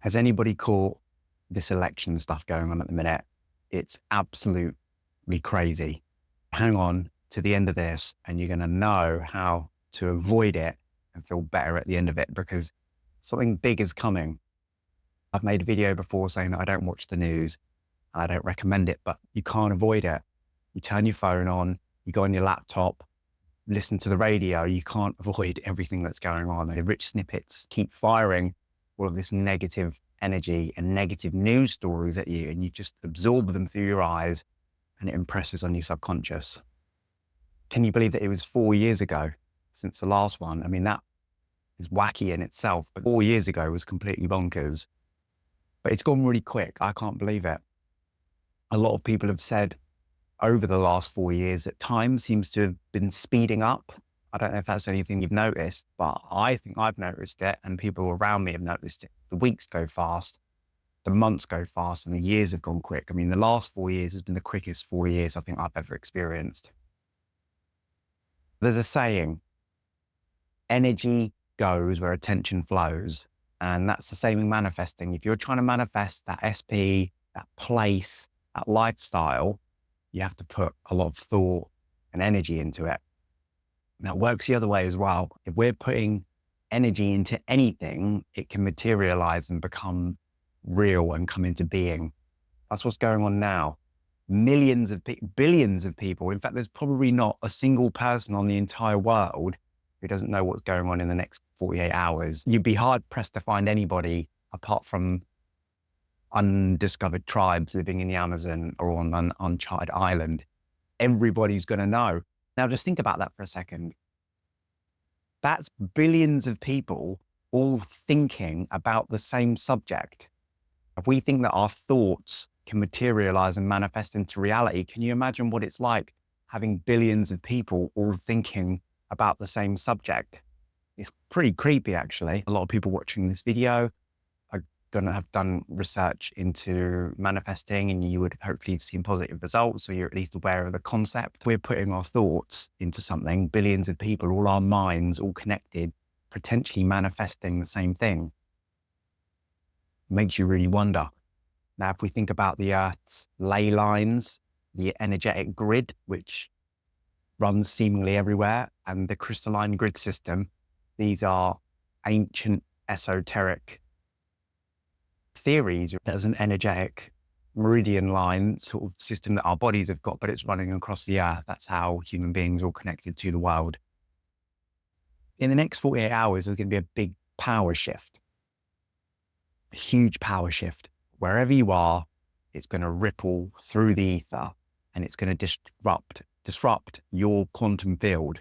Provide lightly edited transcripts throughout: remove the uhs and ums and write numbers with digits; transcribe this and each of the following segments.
Has anybody caught this election stuff going on at the minute? It's absolutely crazy. Hang on to the end of this and you're going to know how to avoid it and feel better at the end of it because something big is coming. I've made a video before saying that I don't watch the news and I don't recommend it, but you can't avoid it. You turn your phone on, you go on your laptop, listen to the radio, you can't avoid everything that's going on. The rich snippets keep firing all of this negative energy and negative news stories at you, and you just absorb them through your eyes and it impresses on your subconscious. Can you believe that it was 4 years ago since the last one? I mean, that is wacky in itself, but 4 years ago was completely bonkers. But it's gone really quick. I can't believe it. A lot of people have said over the last 4 years that time seems to have been speeding up. I don't know if that's anything you've noticed, but I think I've noticed it and people around me have noticed it. The weeks go fast, the months go fast, and the years have gone quick. I mean, the last 4 years has been the quickest 4 years I think I've ever experienced. There's a saying, energy goes where attention flows. And that's the same in manifesting. If you're trying to manifest that SP, that place, that lifestyle, you have to put a lot of thought and energy into it. Now, it works the other way as well. If we're putting energy into anything, it can materialize and become real and come into being. That's what's going on now. Millions of billions of people. In fact, there's probably not a single person on the entire world who doesn't know what's going on in the next 48 hours. You'd be hard pressed to find anybody apart from undiscovered tribes living in the Amazon or on an uncharted island. Everybody's going to know. Now, just think about that for a second. That's billions of people all thinking about the same subject. If we think that our thoughts can materialize and manifest into reality, can you imagine what it's like having billions of people all thinking about the same subject? It's pretty creepy, actually. A lot of people watching this video are going to have done research into manifesting, and you would hopefully have seen positive results, so you're at least aware of the concept. We're putting our thoughts into something, billions of people, all our minds, all connected, potentially manifesting the same thing. Makes you really wonder. Now, if we think about the Earth's ley lines, the energetic grid, which runs seemingly everywhere, and the crystalline grid system, these are ancient esoteric theories. There's an energetic meridian line sort of system that our bodies have got, but it's running across the Earth. That's how human beings are all connected to the world. In the next 48 hours, there's going to be a big power shift, a huge power shift. Wherever you are, it's going to ripple through the ether and it's going to disrupt your quantum field.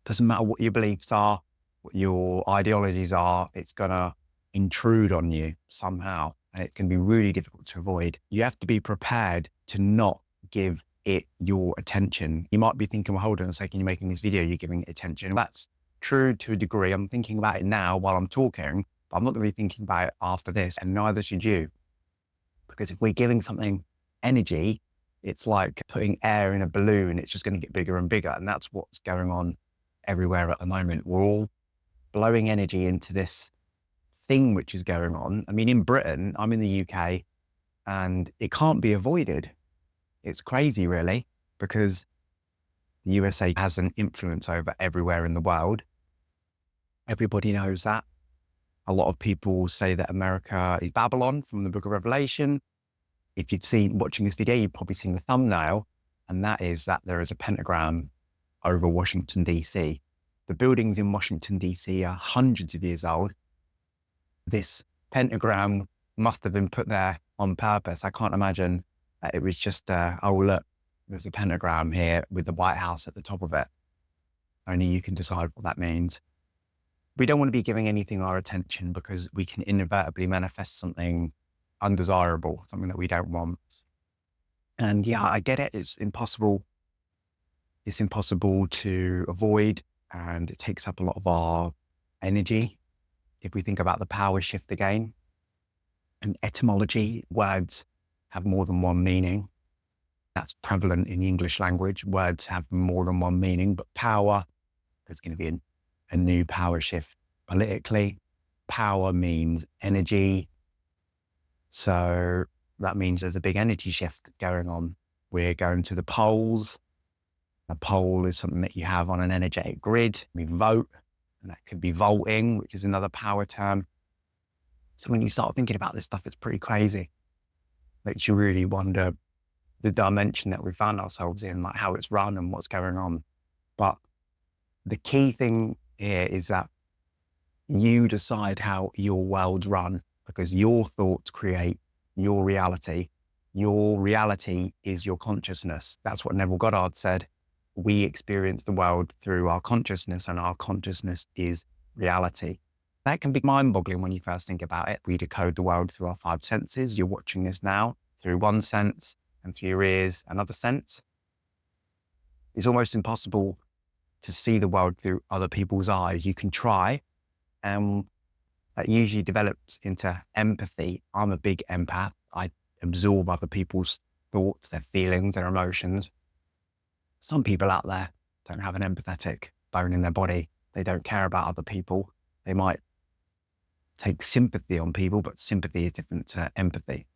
Doesn't matter what your beliefs are, what your ideologies are, it's going to intrude on you somehow. And it can be really difficult to avoid. You have to be prepared to not give it your attention. You might be thinking, well, hold on a second, you're making this video, you're giving it attention. That's true to a degree. I'm thinking about it now while I'm talking, but I'm not going to be thinking about it after this, and neither should you. Because if we're giving something energy, it's like putting air in a balloon. It's just going to get bigger and bigger. And that's what's going on everywhere at the moment. We're all blowing energy into this thing which is going on. I mean, in Britain, I'm in the UK, and it can't be avoided. It's crazy, really, because the USA has an influence over everywhere in the world. Everybody knows that. A lot of people say that America is Babylon from the Book of Revelation. If you'd seen watching this video, you've probably seen the thumbnail, and that is that there is a pentagram over Washington, DC. The buildings in Washington, DC are hundreds of years old. This pentagram must have been put there on purpose. I can't imagine that it was just, oh, look, there's a pentagram here with the White House at the top of it. Only you can decide what that means. We don't want to be giving anything our attention because we can inadvertently manifest something undesirable, something that we don't want. And yeah, I get it. It's impossible. It's impossible to avoid, and it takes up a lot of our energy. If we think about the power shift again, and etymology, words have more than one meaning. That's prevalent in the English language. Words have more than one meaning, but power, there's going to be a new power shift politically, Power means energy. So that means there's a big energy shift going on. We're going to the poles. A pole is something that you have on an energetic grid. We vote, and that could be volting, which is another power term. So when you start thinking about this stuff, it's pretty crazy. Makes you really wonder the dimension that we found ourselves in, like how it's run and what's going on. But the key thing here is that you decide how your world's run, because your thoughts create your reality. Your reality is your consciousness. That's what Neville Goddard said. We experience the world through our consciousness, and our consciousness is reality. That can be mind-boggling when you first think about it. We decode the world through our 5 senses. You're watching this now through one sense, and through your ears, another sense. It's almost impossible to see the world through other people's eyes. You can try, and that usually develops into empathy. I'm a big empath. I absorb other people's thoughts, their feelings, their emotions. Some people out there don't have an empathetic bone in their body. They don't care about other people. They might take sympathy on people, but sympathy is different to empathy.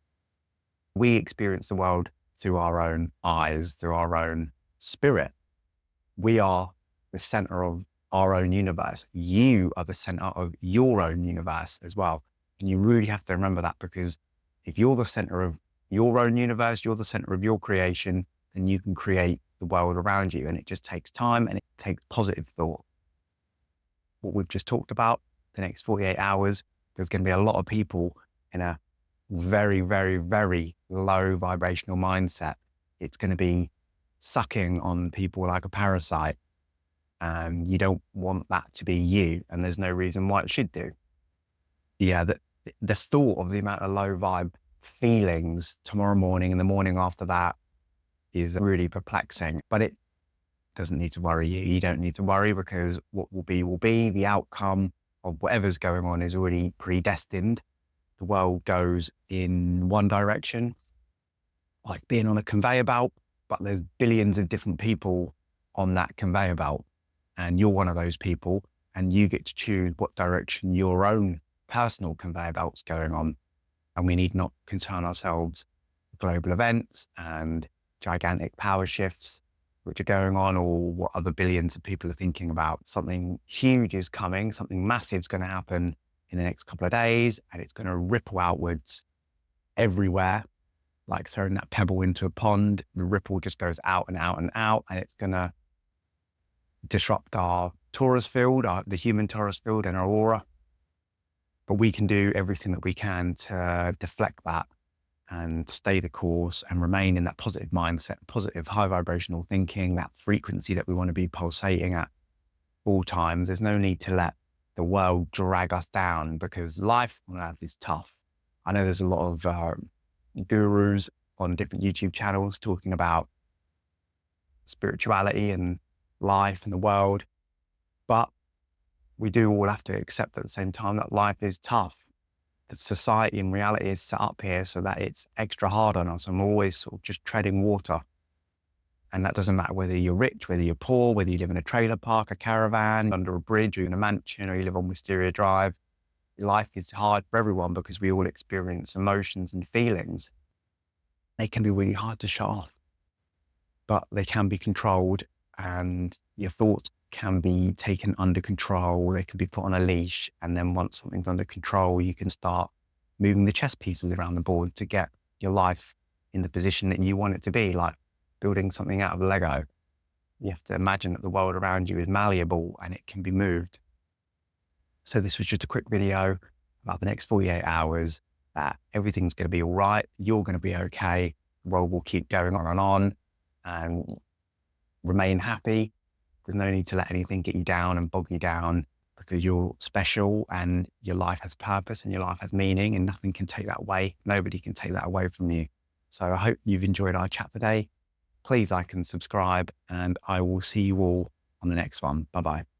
We experience the world through our own eyes, through our own spirit. We are the center of our own universe. You are the center of your own universe as well. And you really have to remember that, because if you're the center of your own universe, you're the center of your creation, then you can create the world around you. And it just takes time, and it takes positive thought. What we've just talked about, the next 48 hours, there's going to be a lot of people in a very, very, very low vibrational mindset. It's going to be sucking on people like a parasite. And you don't want that to be you. And there's no reason why it should do. Yeah, the thought of the amount of low vibe feelings tomorrow morning and the morning after that is really perplexing, but it doesn't need to worry you. You don't need to worry, because what will be will be. The outcome of whatever's going on is already predestined. The world goes in one direction, like being on a conveyor belt, but there's billions of different people on that conveyor belt. And you're one of those people, and you get to choose what direction your own personal conveyor belt's going on. And we need not concern ourselves with global events and gigantic power shifts which are going on, or what other billions of people are thinking about. Something huge is coming, something massive is going to happen in the next couple of days, and it's going to ripple outwards everywhere, like throwing that pebble into a pond. The ripple just goes out and out and out, and it's going to disrupt our torus field, the human torus field, and our aura. But we can do everything that we can to deflect that and stay the course and remain in that positive mindset, positive high vibrational thinking, that frequency that we want to be pulsating at all times. There's no need to let the world drag us down, because life on earth is tough. I know there's a lot of gurus on different YouTube channels talking about spirituality and life and the world, but we do all have to accept at the same time that life is tough. That society and reality is set up here so that it's extra hard on us, and we're always sort of just treading water. And that doesn't matter whether you're rich, whether you're poor, whether you live in a trailer park, a caravan, under a bridge, or in a mansion, or you live on Wisteria Drive. Life is hard for everyone, because we all experience emotions and feelings. They can be really hard to shut off, but they can be controlled, and your thoughts can be taken under control. They can be put on a leash. And then once something's under control, you can start moving the chess pieces around the board to get your life in the position that you want it to be, like building something out of Lego. You have to imagine that the world around you is malleable and it can be moved. So this was just a quick video about the next 48 hours, that everything's going to be all right. You're going to be okay. The world will keep going on, and remain happy. There's no need to let anything get you down and bog you down, because you're special and your life has purpose and your life has meaning, and nothing can take that away. Nobody can take that away from you. So I hope you've enjoyed our chat today. Please like and subscribe, and I will see you all on the next one. Bye-bye.